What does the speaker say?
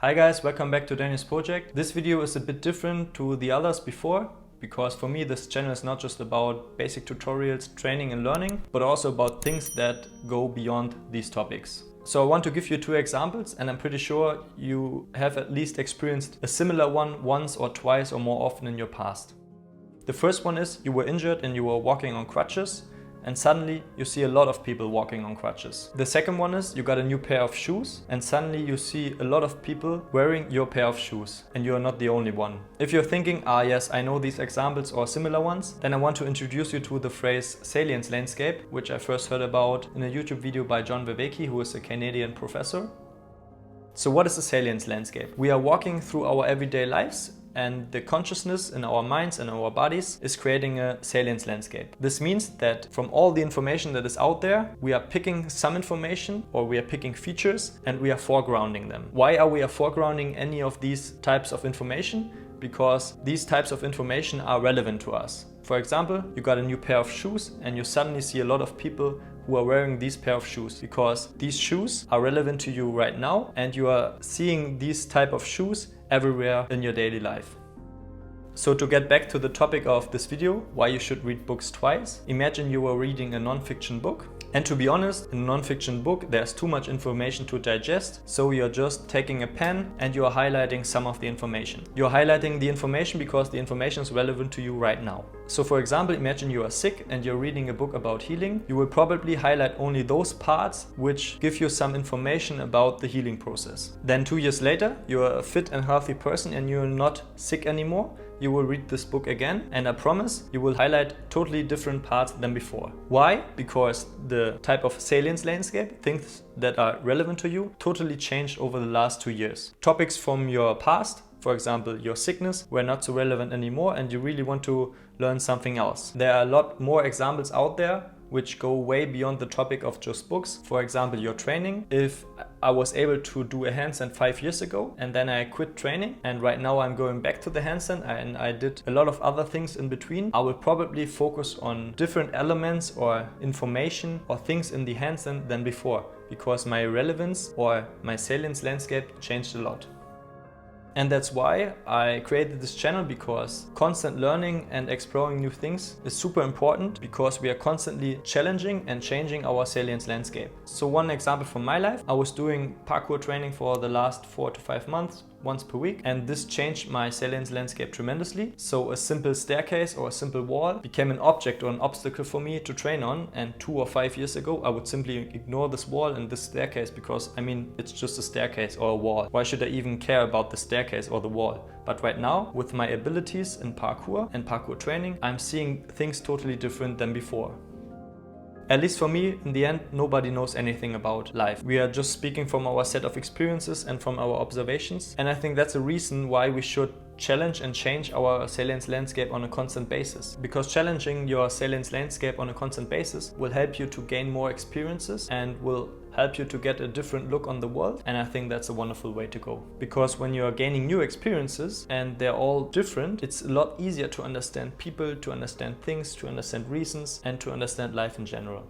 Hi guys, welcome back to Daniel's project. This video is a bit different to the others before because for me this channel is not just about basic tutorials, training and learning, but also about things that go beyond these topics. So I want to give you two examples and I'm pretty sure you have at least experienced a similar one once or twice or more often in your past. The first one is you were injured and you were walking on crutches, and suddenly you see a lot of people walking on crutches. The second one is you got a new pair of shoes and suddenly you see a lot of people wearing your pair of shoes and you are not the only one. If you're thinking, yes, I know these examples or similar ones, then I want to introduce you to the phrase Salience landscape, which I first heard about in a YouTube video by John Vervaeke, who is a Canadian professor. So what is a salience landscape? We are walking through our everyday lives and the consciousness in our minds and our bodies is creating a salience landscape. This means that from all the information that is out there, we are picking some information or we are picking features and we are foregrounding them. Why are we foregrounding any of these types of information? Because these types of information are relevant to us. For example, you got a new pair of shoes and you suddenly see a lot of people who are wearing these pair of shoes because these shoes are relevant to you right now and you are seeing these type of shoes everywhere in your daily life. So to get back to the topic of this video, why you should read books twice, imagine you were reading a non-fiction book. And to be honest, in a non-fiction book there's too much information to digest, so you're just taking a pen and you're highlighting some of the information. You're highlighting the information because the information is relevant to you right now. So for example, imagine you are sick and you're reading a book about healing. You will probably highlight only those parts which give you some information about the healing process. Then 2 years later, you're a fit and healthy person and you're not sick anymore. You will read this book again and I promise you will highlight totally different parts than before. Why? Because the type of salience landscape, things that are relevant to you, totally changed over the last 2 years. Topics from your past, for example, your sickness, were not so relevant anymore and you really want to learn something else. There are a lot more examples out there which go way beyond the topic of just books. For example, your training. If I was able to do a handstand 5 years ago and then I quit training and right now I'm going back to the handstand and I did a lot of other things in between, I will probably focus on different elements or information or things in the handstand than before because my relevance or my salience landscape changed a lot. And that's why I created this channel, because constant learning and exploring new things is super important because we are constantly challenging and changing our salience landscape. So one example from my life, I was doing parkour training for the last 4 to 5 months, once per week, and this changed my salience landscape tremendously. So a simple staircase or a simple wall became an object or an obstacle for me to train on, and 2 or 5 years ago I would simply ignore this wall and this staircase because it's just a staircase or a wall. Why should I even care about the staircase or the wall? But right now, with my abilities in parkour and parkour training, I'm seeing things totally different than before. At least for me, in the end, nobody knows anything about life. We are just speaking from our set of experiences and from our observations. And I think that's a reason why we should challenge and change our salience landscape on a constant basis. Because challenging your salience landscape on a constant basis will help you to gain more experiences and will help you to get a different look on the world. And I think that's a wonderful way to go. Because when you're gaining new experiences and they're all different, it's a lot easier to understand people, to understand things, to understand reasons, and to understand life in general.